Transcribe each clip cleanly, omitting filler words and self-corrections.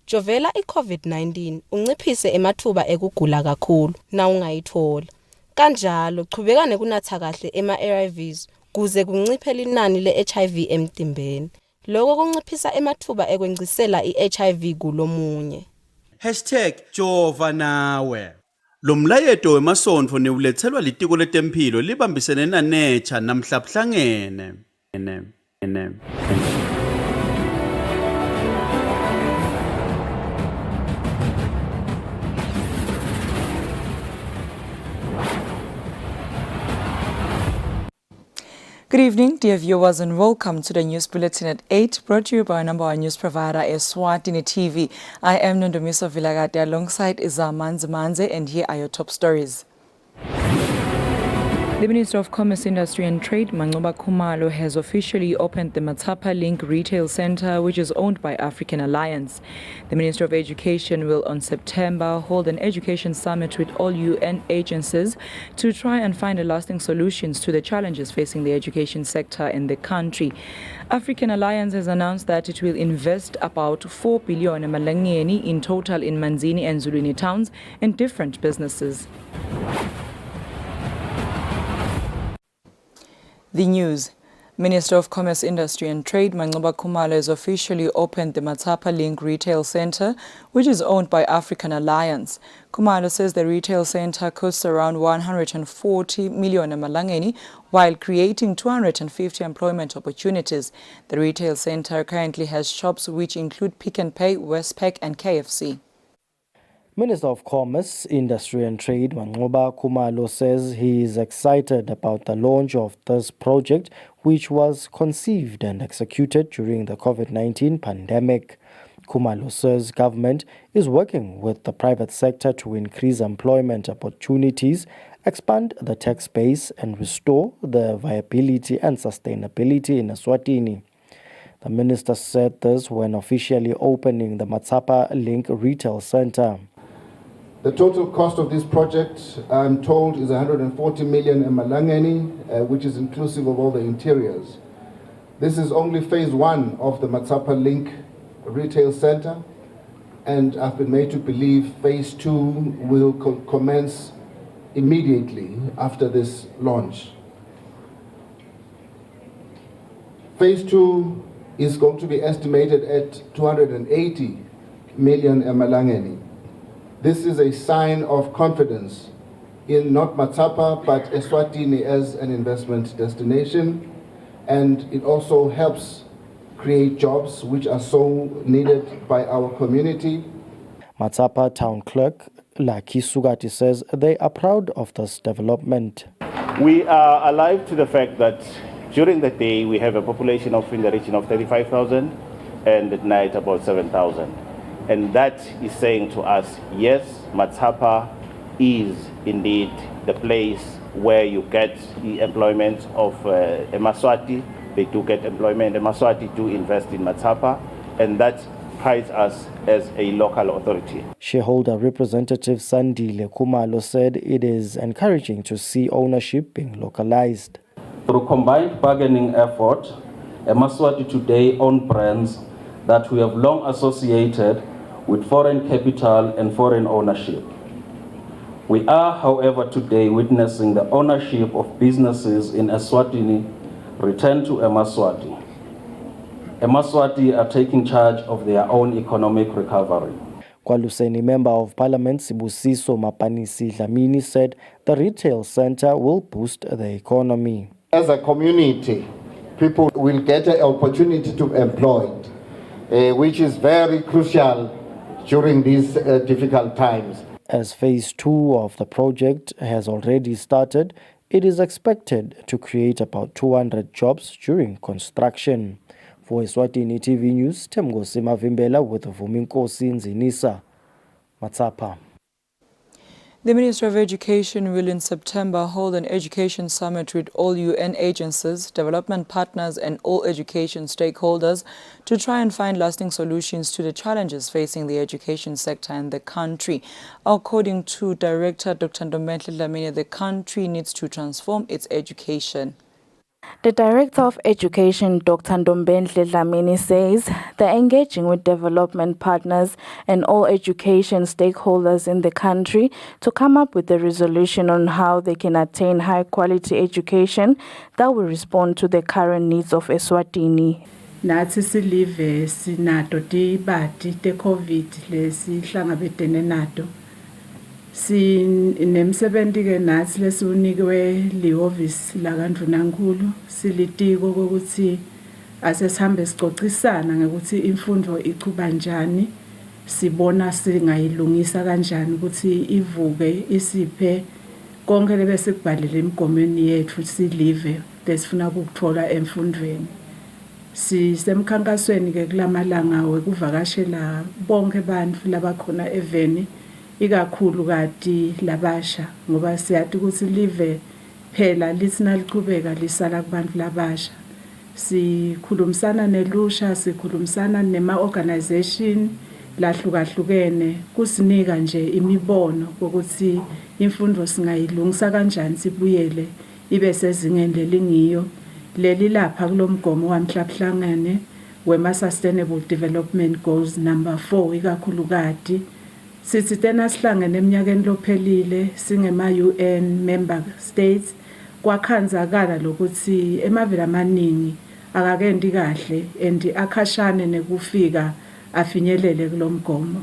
Jovela i-COVID-19 unciphise emathuba ekugula kakhulu na ungayithola. Kanjalo chubeka nekunatha kahle ema-ARVs kuze kunciphe linani le-HIV emtimbeni. Lokho kunciphisa emathuba ekwencisela i-HIV kulomunye. #Jova nawe. Lo mlayeto wemasonto neulethelwa litiko letempilo libambisene naNecha namhla buhlangene. Good evening, dear viewers, and welcome to the News Bulletin at 8, brought to you by our number one news provider, Eswatini TV. I am Nondomiso Vilagate alongside Izamanzi Manze, and here are your top stories. The Minister of Commerce, Industry and Trade, Mangoba Khumalo, has officially opened the Matsapa Link Retail Center, which is owned by African Alliance. The Minister of Education will, on September, hold an education summit with all UN agencies to try and find lasting solutions to the challenges facing the education sector in the country. African Alliance has announced that it will invest about 4 billion malangeni in total in Manzini and Zulwini towns and different businesses. The news. Minister of Commerce, Industry and Trade, Mangoba Khumalo, has officially opened the Matsapa Link Retail Center, which is owned by African Alliance. Khumalo says the retail center costs around 140 million malangeni, while creating 250 employment opportunities. The retail center currently has shops which include Pick n Pay, Westpac and KFC. Minister of Commerce, Industry and Trade, Mangoba Khumalo, says he is excited about the launch of this project, which was conceived and executed during the COVID-19 pandemic. Khumalo says government is working with the private sector to increase employment opportunities, expand the tax base, and restore the viability and sustainability in Eswatini. The minister said this when officially opening the Matsapa Link Retail Center. The total cost of this project, I'm told, is 140 million malangeni, which is inclusive of all the interiors. This is only phase one of the Matsapa Link Retail Center, and I've been made to believe phase two will commence immediately after this launch. Phase two is going to be estimated at 280 million malangeni. This is a sign of confidence in not Matsapa but Eswatini as an investment destination, and it also helps create jobs which are so needed by our community. Matsapa Town Clerk Laki Sugati says they are proud of this development. We are alive to the fact that during the day we have a population of in the region of 35,000 and at night about 7,000. And that is saying to us, yes, Matsapa is indeed the place where you get the employment of Emaswati. They do get employment. Emaswati do invest in Matsapa, and that prides us as a local authority. Shareholder representative Sandile Khumalo said it is encouraging to see ownership being localized. Through combined bargaining effort, Emaswati today own brands that we have long associated with foreign capital and foreign ownership. We are, however, today witnessing the ownership of businesses in Eswatini return to Emaswati. Emaswati are taking charge of their own economic recovery. Kwaluseni Member of Parliament Sibusiso Mapanisi Dlamini said the retail center will boost the economy. As a community, people will get an opportunity to employ, which is very crucial during these difficult times. As phase two of the project has already started, it is expected to create about 200 jobs during construction. For Eswatini TV News, Temgosi Mavimbela with Vuminkosi Nzinisa, Matsapa. The Minister of Education will in September hold an education summit with all UN agencies, development partners and all education stakeholders to try and find lasting solutions to the challenges facing the education sector in the country. According to Director Dr. Ndomenhle Dlamini, the country needs to transform its education. The Director of Education, Dr. Ndombendle Dlamini, says they're engaging with development partners and all education stakeholders in the country to come up with a resolution on how they can attain high-quality education that will respond to the current needs of Eswatini. Nathi silive sinato tibati te COVID lesihlangabetene nato. Sinemsebenzi ke nathi lesiunikwe lihhovisi lakandunankulu silitiko ukuthi asesihambe sicocisana ngokuthi imfundo ichuba njani, sibona singayilungisa kanjani ukuthi ivuke isiphe konke lebese kubhalele emgomeni yethu silive lesifuna ukuthola emfundweni. Sisemkhankasweni ke kulamalanga wekuvakashela bonke abantu labakhona eveni ikakhulu kati labasha ngoba siyathi ukuthi live phela lithina liqhubeka lisala kubantu labasha. Sikhulumisana nelusha, sikhulumisana nema organization lahlukahlukene kusinika nje imibono ukuthi imfundo singayilungisa kanjani sibuyele ibe sezingeni lelingiyo leli lapha kulomgomo wamhlahlangane wema Sustainable Development Goals number 4 ikakhulukati. Sithi tena sihlangene eminyakeni lophelile singema UN member states kwakhanzakala lokuthi emavela amaningi akakendi kahle and akhashane nekufika afinyelele kulomgomo.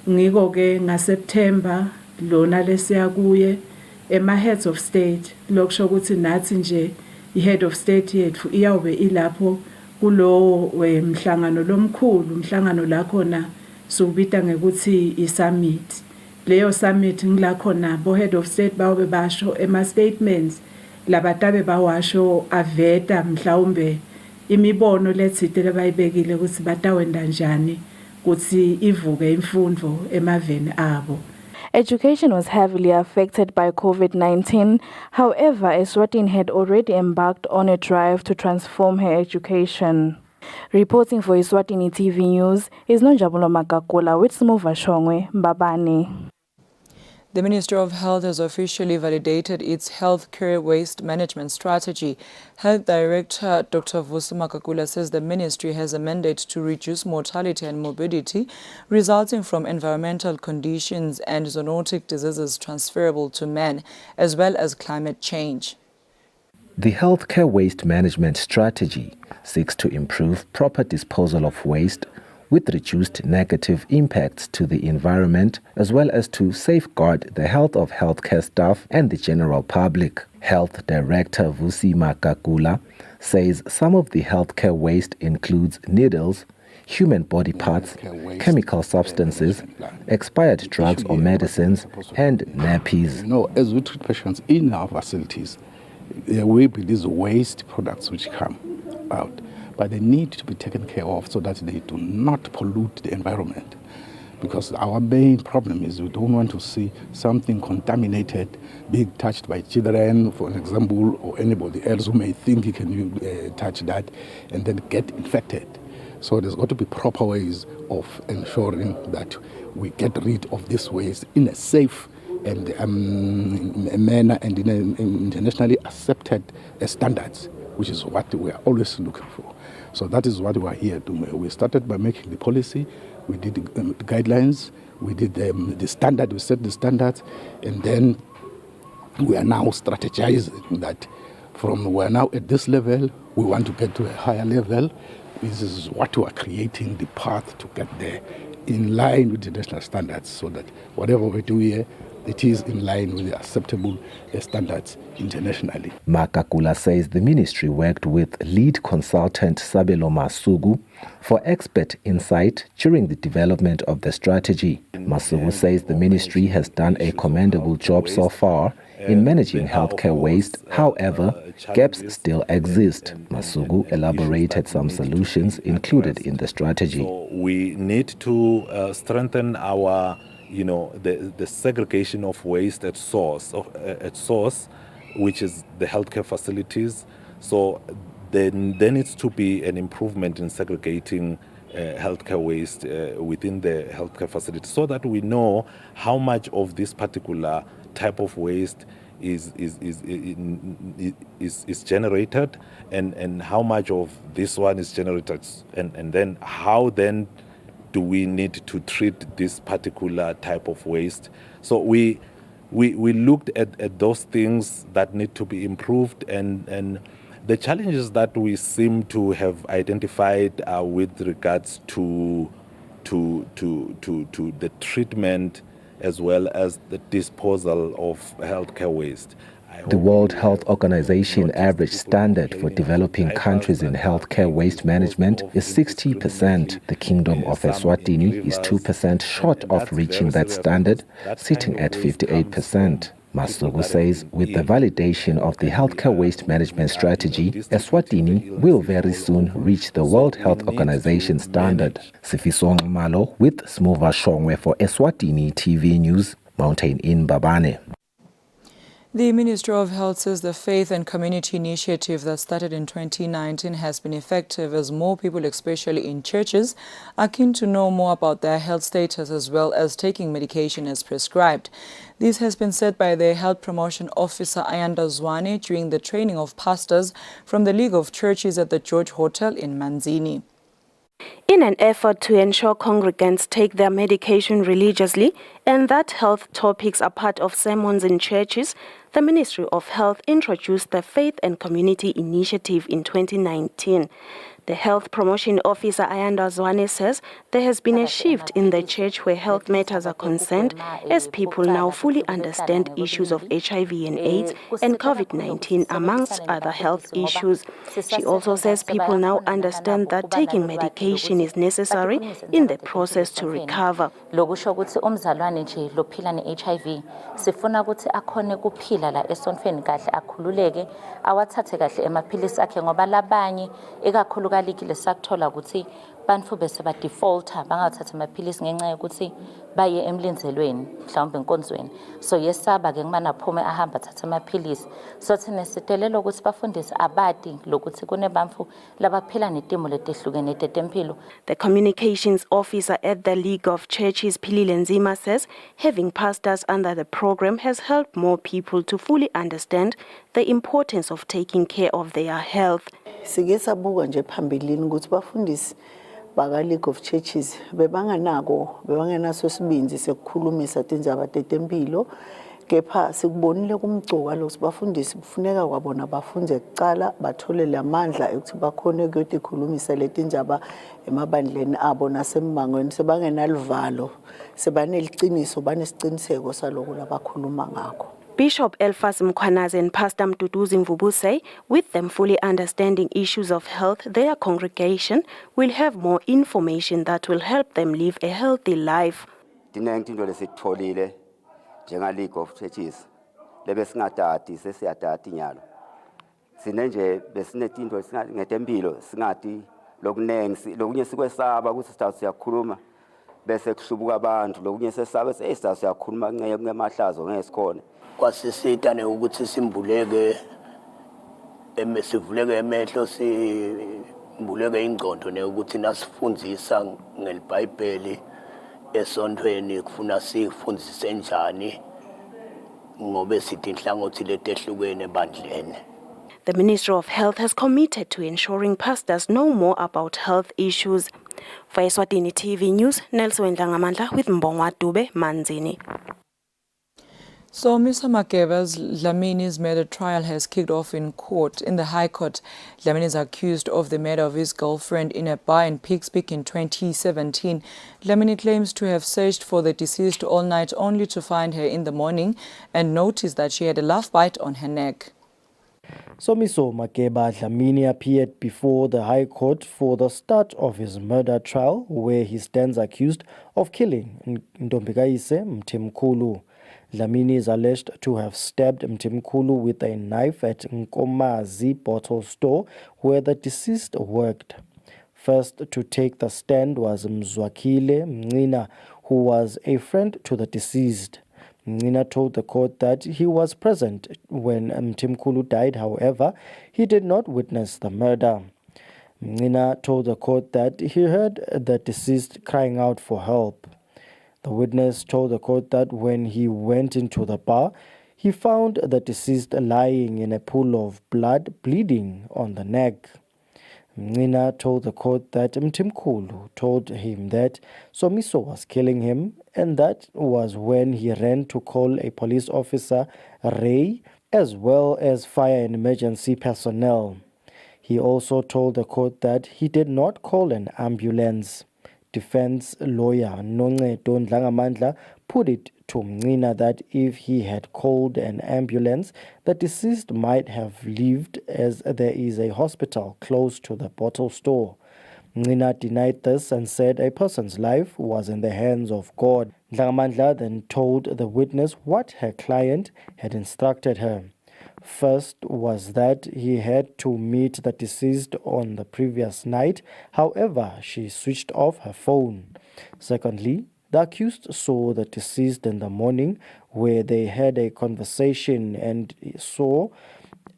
Ngiko ke ngaSeptember lona lesiya kuye ema heads of state lokusho ukuthi nathi nje i-head of state yethu iyawube ilapho kulo mhlangano lomkhulu umhlangano la khona sobita ngekuthi i-summit. Leyo summit ngila khona bo head of state bawe basho ema statements labatabe bawasho aveta mhlawumbe imibono lethite lebayibekile ukuthi batawenda njani ukuthi ivuke imfundo emaveni abo. Education was heavily affected by COVID-19. However, Eswatini had already embarked on a drive to transform her education. Reporting for Eswatini TV News is Nonjabulo Makakula with Smova Shongwe, Mbabane. The Ministry of Health has officially validated its healthcare waste management strategy. Health Director Dr. Vusi Makakula says the ministry has a mandate to reduce mortality and morbidity resulting from environmental conditions and zoonotic diseases transferable to man, as well as climate change. The healthcare waste management strategy seeks to improve proper disposal of waste with reduced negative impacts to the environment, as well as to safeguard the health of healthcare staff and the general public. Health Director Vusi Makakula says some of the healthcare waste includes needles, human body parts, chemical substances, expired drugs or medicines, and nappies. As we treat patients in our facilities, there will be these waste products which come out, but they need to be taken care of so that they do not pollute the environment. Because our main problem is we don't want to see something contaminated being touched by children, for example, or anybody else who may think he can touch that and then get infected. So there's got to be proper ways of ensuring that we get rid of this waste in a safe and manner and in internationally accepted standards, which is what we are always looking for. So that is what we are here to do. We started by making the policy, we did the guidelines, we did the standard, we set the standards, and then we are now strategizing that from we are now at this level, we want to get to a higher level. This is what we are creating the path to get there in line with the national standards so that whatever we do here, it is in line with the acceptable standards internationally. Makakula says the ministry worked with lead consultant Sabelo Masugu for expert insight during the development of the strategy. Masugu says the ministry has done a commendable job so far in managing healthcare waste. However, gaps still exist. Masugu elaborated some solutions included in the strategy. So we need to strengthen our the segregation of waste at source, which is the healthcare facilities. So there needs to be an improvement in segregating healthcare waste within the healthcare facility so that we know how much of this particular type of waste is generated, and how much of this one is generated, and then how then do we need to treat this particular type of waste. So we looked at those things that need to be improved, and the challenges that we seem to have identified are with regards to the treatment as well as the disposal of healthcare waste. The World Health Organization average standard for developing countries in healthcare waste management is 60%. The Kingdom of Eswatini is 2% short of reaching that standard, sitting at 58%. Masuku says with the validation of the healthcare waste management strategy, Eswatini will very soon reach the World Health Organization standard. Sifiso Malo with Smuva Shongwe for Eswatini TV News, Mountain in Babane. The Ministry of Health says the Faith and Community Initiative that started in 2019 has been effective as more people, especially in churches, are keen to know more about their health status as well as taking medication as prescribed. This has been said by the Health Promotion Officer Ayanda Zwane during the training of pastors from the League of Churches at the George Hotel in Manzini. In an effort to ensure congregants take their medication religiously and that health topics are part of sermons in churches, the Ministry of Health introduced the Faith and Community Initiative in 2019. The Health Promotion Officer Ayanda Zwane says there has been a shift in the church where health matters are concerned as people now fully understand issues of HIV and AIDS and COVID-19 amongst other health issues. She also says people now understand that taking medication is necessary in the process to recover. Sifuna ukuthi akhone kuphila la esontweni kahle akhululeke awathathe kahle emaphilisi akhe ngoba labanye ikakhulukalikile sakuthola ukuthi bantu bese ba defaulter bangathatha amaphilisi ngenxa yokuthi baye emlinzelweni mhlawumbe enkonzweni so yesaba ke ngimana phume ahamba thatha amaphilisi so thina sitelela ukuthi bafundise abadi lokuthi kunebamfu labaphila netimo letehlukene tetempilo. The communications officer at the League of Churches Philile Nzima says having pastors under the program has helped more people to fully understand the importance of taking care of their health. Sike sabuka nje phambilini ukuthi bafundisi baka League of Churches bebangenaso sibinzi sekukhulumisa tindzaba tetempilo kepha sikubonile kumgcoka lo sibafundisi kufuneka kwabona bafunze kucala bathole lamandla ukuthi bakhone ukuyotikhulumisa letindzaba emabandleni abo nasemangweni sebangenaluvalo sebaneliqiniso banesiciniseko saloko labakhuluma ngakho. Bishop Elfas Mkhwanazi and Pastor Mduduzi Mvubu say with them fully understanding issues of health, their congregation will have more information that will help them live a healthy life. Njenga League of Churches lebe singatati sesiyatati nyalo sinenje besinetinto ngetempilo singati lokunengi lokunye sikwesaba ukuthi sithathu siyakhuluma bese kuhlubuka abantu lokunye sesaba sesithathu siyakhuluma ngemahlazo ngesikhona kwasisita ne ukuthi simbuleke sivuleke emehlo simbuleke ingqondo ne ukuthi nasifundzisa ngelibhayibheli esontweni kufuna sifundise njani ngobe sithi inhlangothi letehlukene bandlene. The Ministry of Health has committed to ensuring pastors know more about health issues. For Eswatini TV News, Nelson Ngamandla with Mbongwa Dube, Manzini. So, Mr. Makeba's Dlamini's murder trial has kicked off in court. In the High Court, Dlamini is accused of the murder of his girlfriend in a bar in Pigspeak in 2017. Dlamini claims to have searched for the deceased all night only to find her in the morning and noticed that she had a love bite on her neck. Somiso Makeba Dlamini appeared before the High Court for the start of his murder trial, where he stands accused of killing Ntombikaise Mthimkhulu. Dlamini is alleged to have stabbed Mthimkhulu with a knife at Nkomazi bottle store where the deceased worked. First to take the stand was Mzwakile Mncina, who was a friend to the deceased. Mncina told the court that he was present when Mthimkhulu died. However, he did not witness the murder. Mncina told the court that he heard the deceased crying out for help. The witness told the court that when he went into the bar, He found the deceased lying in a pool of blood, bleeding on the neck. Mncina told the court that Mtimkulu told him that Somiso was killing him, and that was when he ran to call a police officer, Ray, as well as fire and emergency personnel. He also told the court that he did not call an ambulance. Defense lawyer Noncedo Ndlangamandla put it to Mncina that if he had called an ambulance, the deceased might have lived, as there is a hospital close to the bottle store. Mncina denied this and said a person's life was in the hands of God. Ndlangamandla then told the witness what her client had instructed her. First was that he had to meet the deceased on the previous night. However, she switched off her phone. Secondly, the accused saw the deceased in the morning, where they had a conversation, and saw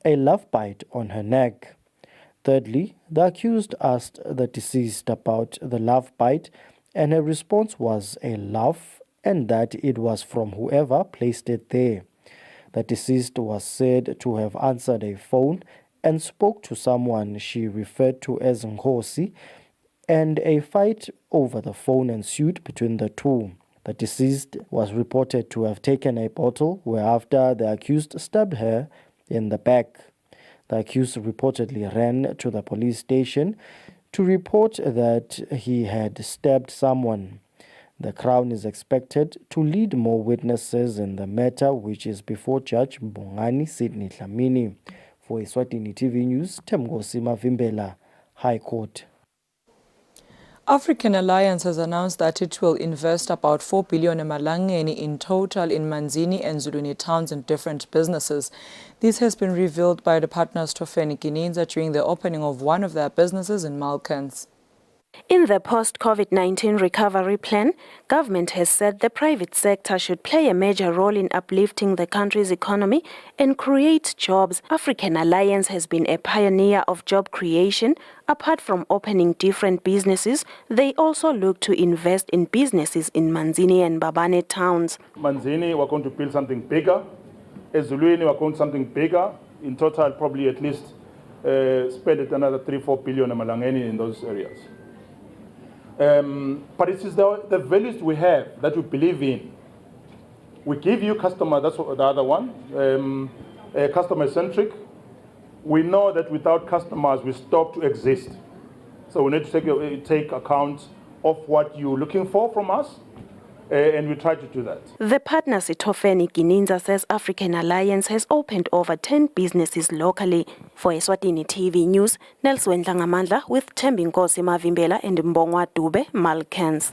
a love bite on her neck. Thirdly, the accused asked the deceased about the love bite, and her response was a laugh, and that it was from whoever placed it there. The deceased was said to have answered a phone and spoke to someone she referred to as Nkosi, and a fight over the phone ensued between the two. The deceased was reported to have taken a bottle, whereafter the accused stabbed her in the back. The accused reportedly ran to the police station to report that he had stabbed someone. The Crown is expected to lead more witnesses in the matter, which is before Judge Mbongani Sydney Dlamini. For Eswatini TV News, Temgosi Mavimbela, High Court. African Alliance has announced that it will invest about 4 billion emalangeni in total in Manzini and Zuluni towns and different businesses. This has been revealed by the partners Tofeni Gininza during the opening of one of their businesses in Malkans. In the post-COVID-19 recovery plan, government has said the private sector should play a major role in uplifting the country's economy and create jobs. African Alliance has been a pioneer of job creation. Apart from opening different businesses, they also look to invest in businesses in Manzini and Babane towns. Manzini, we're going to build something bigger. Ezulwini, we're going to something bigger. In total, probably at least spend another 3-4 billion emalangeni in those areas. But it is the values we have that we believe in. We give you customer, that's the other one, customer-centric. We know that without customers, we stop to exist. So we need to take account of what you're looking for from us, and we try to do that. The partner Tofeni Gininza says African Alliance has opened over 10 businesses locally. For Eswatini TV News, Nelson Ndlangamandla with Tembinkosi Mavimbela and Mbongwa Dube, Malkans.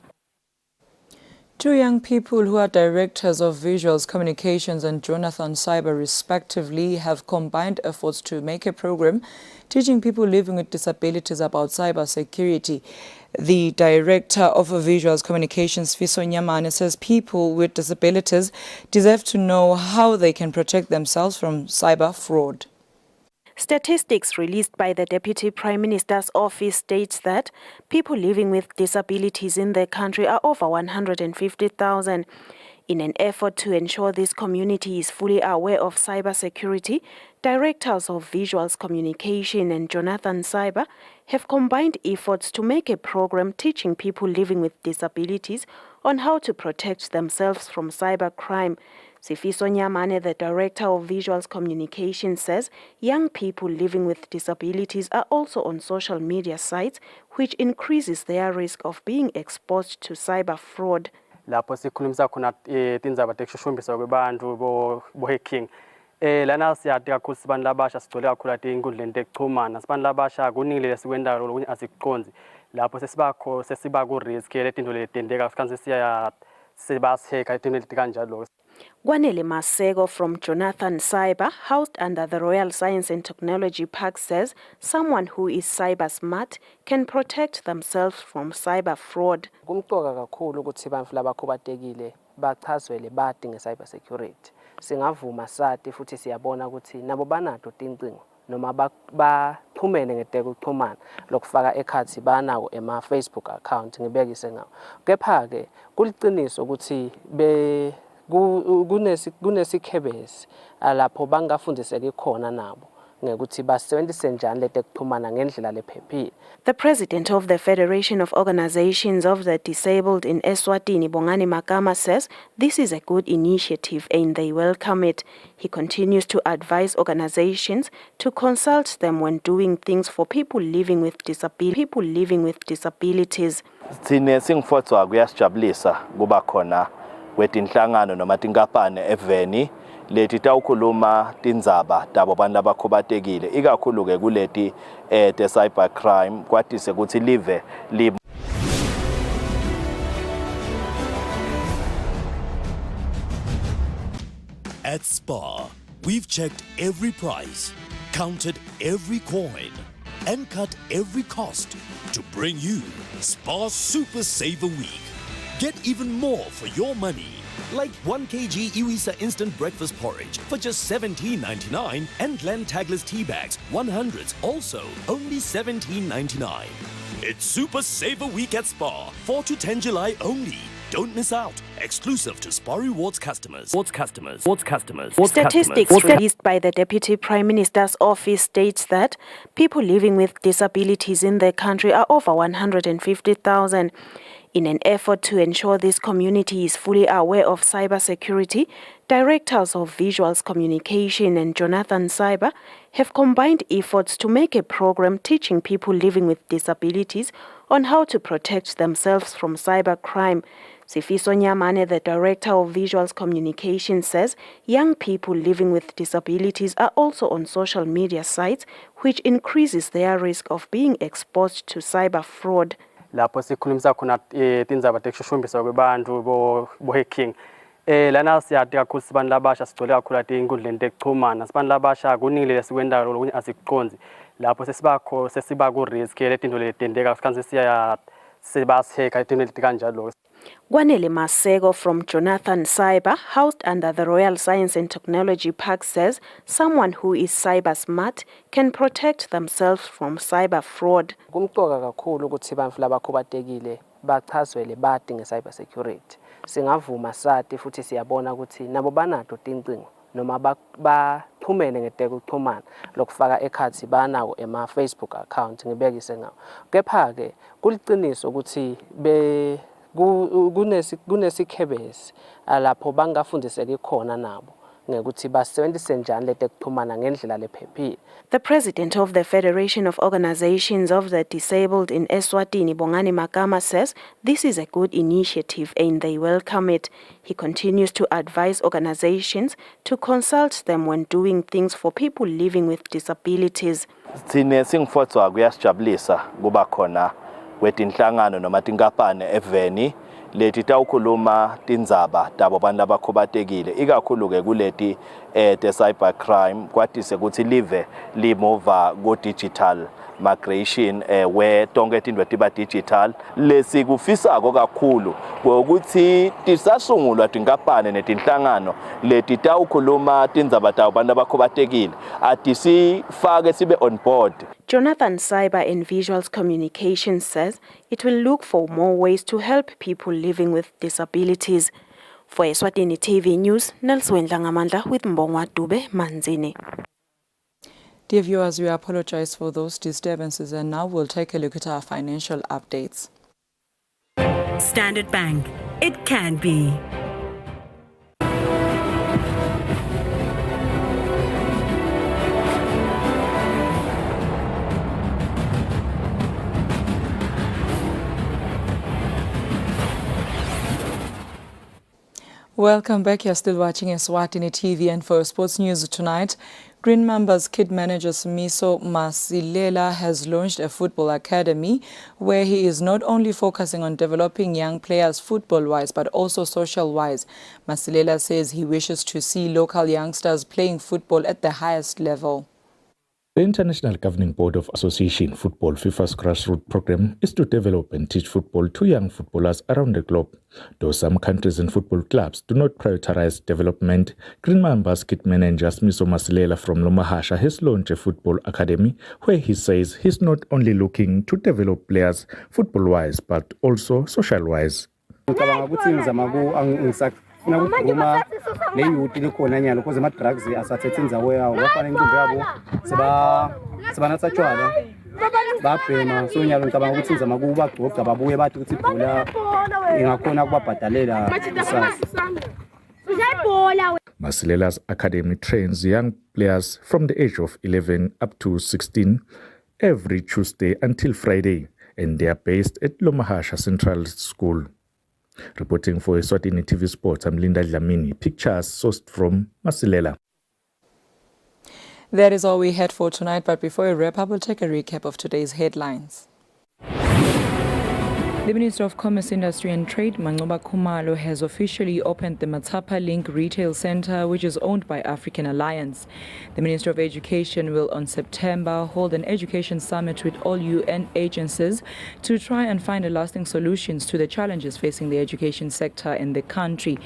Two young people who are directors of Visuals Communications and Jonathan Cyber respectively have combined efforts to make a program teaching people living with disabilities about cyber security. The director of Visuals Communications, Fiso Nyamane, says people with disabilities deserve to know how they can protect themselves from cyber fraud. Statistics released by the Deputy Prime Minister's office states that people living with disabilities in the country are over 150,000. In an effort to ensure this community is fully aware of cybersecurity, directors of Visuals Communication and Jonathan Cyber have combined efforts to make a program teaching people living with disabilities on how to protect themselves from cybercrime. Sifiso Nyamane, the director of Visuals Communication, says young people living with disabilities are also on social media sites, which increases their risk of being exposed to cyber fraud. Lapho sikhulumisa khona tindzaba tekushushumbiswa kwebantu bo-hacking lana siyati kakhulu sibantu labasha sigcwele kakhulu ey'nkundleni tekuchumana sibantu labasha kuningi lesikwendayo lokunye asikuconzi lapho sesiba ku-risk letinto letenteka sikhansi sibasiheka itinto leti kanjalo. Gwanele Masego from Jonathan Cyber, housed under the Royal Science and Technology Park, says someone who is cyber smart can protect themselves from cyber fraud. Kumqoka kakhulu ukuthi abantu labakhubatekile bachazwele badi nge-cyber security. Singavuma sati futhi siyabona ukuthi nabo banato tincingo noma baxhumene ngetekuxhumana lokufaka ekhathi banawo ema-Facebook account ngibekise ngawo. Kepha-ke kuliciniso ukuthi kunesikhebezi lapho bangafundiseki khona nabo ngekuthi basebenzise njani letekuxhumana ngendlela lephephile. The president of the Federation of Organizations of the Disabled in Eswatini, Bongani Makama, says this is a good initiative and they welcome it. He continues to advise organizations to consult them when doing things for people living with disabilities. Sine singifotwa kuyasijabulisa kuba khona kwetinhlangano noma tinkampani eveni leti tawukhuluma tindzaba tabo bantu labakhubatekile ikakhulu ke kuleti te cyber crime kwatise ukuthi live At Spar, we've checked every price, counted every coin, and cut every cost to bring you Spar Super Saver Week. Get even more for your money, like 1 kg Iwisa Instant Breakfast Porridge for just $17.99 and Glen Tagless Tea Bags 100s also only $17.99. It's Super Saver Week at Spar, 4 to 10 July only. Don't miss out. Exclusive to Spar Rewards customers. Statistics released by the Deputy Prime Minister's office states that people living with disabilities in the country are over 150,000. In an effort to ensure this community is fully aware of cybersecurity, Directors of Visuals Communication and Jonathan Cyber have combined efforts to make a program teaching people living with disabilities on how to protect themselves from cybercrime. Sifiso Nyamane, the Director of Visuals Communication, says young people living with disabilities are also on social media sites, which increases their risk of being exposed to cyber fraud. Lapho sikhulumisa khona tindzaba tekushushumisa kwebantu bo hacking lana siyati kakhulu sibantu labasha sigcwele kakhulu atinkundleni tekuxhumana sibantu labasha kunile lesikwendayo lokunye asikuqonzi lapho sesiba ku risk letinto letendeka sikanze sibasheka itinto letikanjalo. Gwanele Masego from Jonathan Cyber, housed under the Royal Science and Technology Park, says someone who is cyber smart can protect themselves from cyber fraud. Kumqoka kakhulu ukuthi abantu labakhubatekile bachazwele badi nge-cyber security. Singavuma sati futhi siyabona ukuthi nabo banato tincingo noma baxhumene ngetekuxhumana lokufaka ekhathi banako ema-Facebook account ngibekise ngawo. Kepha-ke kuliciniso ukuthi kunesikhebezi lapho bangafundiseki khona nabo ngekuthi basebenzise njani letekuxhumana ngendlela lephephile. The president of the Federation of Organizations of the Disabled in Eswatini, Bongani Makama, says this is a good initiative and they welcome it. He continues to advise organizations to consult them when doing things for people living with disabilities. Sine singifotwa kuyasijabulisa kuba khona kwetinhlangano noma tinkampani eveni leti tawukhuluma tindzaba tabo bantu labakhubatekile ikakhulu ke kuleti te cyber crime kwatise ukuthi live limova go digital migration where tonke tindwe tiba digital lesikufisako kakhulu ukuthi tisasungulwa tinkampani netinhlangano leti tawukhuluma tindzaba tabo bantu labakhubatekile atisifake sibe on board. Jonathan Cyber in Visuals Communication says it will look for more ways to help people living with disabilities. For Eswatini TV News, Nelswen Langamandla with Mbongwa Dube Manzini. Dear viewers, we apologize for those disturbances and now we'll take a look at our financial updates. Standard Bank. It can be. Welcome back. You're still watching Eswatini TV, and for sports news tonight, Green Mamba's kid manager Smiso Masilela has launched a football academy where he is not only focusing on developing young players football-wise but also social-wise. Masilela says he wishes to see local youngsters playing football at the highest level. The International Governing Board of Association Football, FIFA's grassroots program, is to develop and teach football to young footballers around the globe. Though some countries and football clubs do not prioritize development, Green Mamba's kit manager Smiso Masilela from Lomahasha has launched a football academy where he says he's not only looking to develop players football-wise but also social-wise. funa ukuduma le youth likhona nyalo ukuze ama drugs asathethe indzawo yawo bafana intombi yabo sebanatha tshwala babhema so nyalo ngicabanga ukuthi inzama kuba gcogca babuye bathi ukuthi ibhola ingakhona kubabhadalela isasa. Masilela's academy trains young players from the age of 11 up to 16 every Tuesday until Friday, and they are based at Lomahasha Central School. Reporting for Eswatini TV Sports, I'm Linda Dlamini. Pictures sourced from Masilela. That is all we had for tonight, but before we wrap up, we'll take a recap of today's headlines. The Minister of Commerce, Industry and Trade, Mangoba Khumalo, has officially opened the Matsapa Link Retail Center, which is owned by African Alliance. The Minister of Education will, on September, hold an education summit with all UN agencies to try and find lasting solutions to the challenges facing the education sector in the country.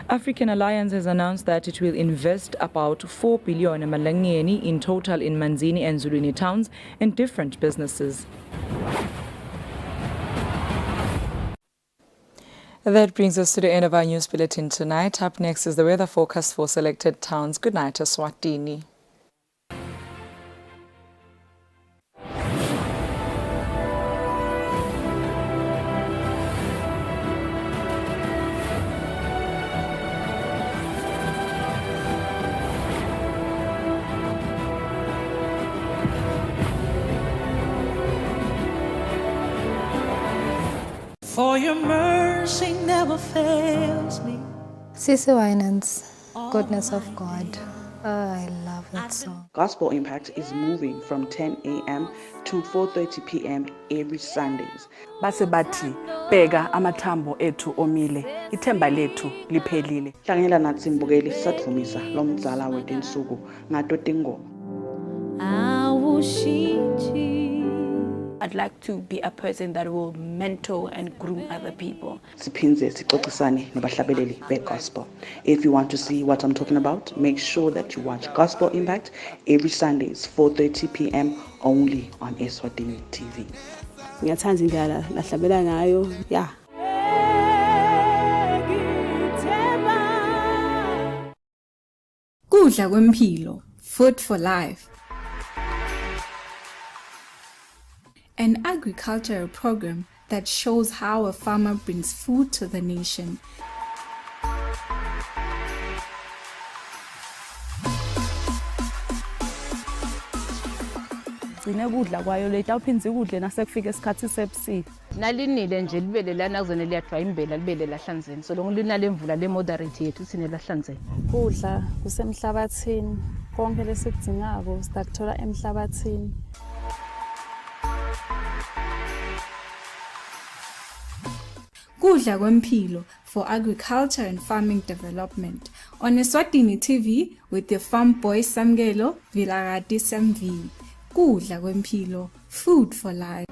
African Alliance has announced that it will invest about 4 billion malangeni in total in Manzini and Zulwini towns and different businesses. That brings us to the end of our news bulletin tonight. Up next is the weather forecast for selected towns. Good night, Eswatini. For your mercy never fails me. Cece Winans, Goodness of God. Oh, I love that song. Gospel Impact is moving from 10 a.m. to 4:30 p.m. every Sundays. Base bathi bheka amathambo ethu omile, ithemba lethu liphelile. Hlanganyela nathi Mbukeli sadvumisa lo mdzala wetinsuku ngato tingoma. I'd like to be a person that will mentor and groom other people. Siphinze sixoxisane nabahlabeleli be-gospel. If you want to see what I'm talking about, make sure that you watch Gospel Impact every Sundays 4:30 p.m. only on Eswatini TV. Ngiyathanda indlela lahlabela ngayo. Yeah. Kudla kwempilo, food for life. An agricultural program that shows how a farmer brings food to the nation. Gcine kudla kwayo leta uphinze kudle nasekufika isikhathi sebusika. Nalinile nje libele lana kuzone liyadwa imbela libele lahlanzeni. So lonke lina lemvula le moderate yethu sine lahlanzeni. Kudla kusemhlabathini. Konke lesikudingako sitakuthola emhlabathini. Kudla kwempilo for agriculture and farming development on Eswatini TV with the farm boy Samgelo Vilagati Samvi. Kudla kwempilo, food for life.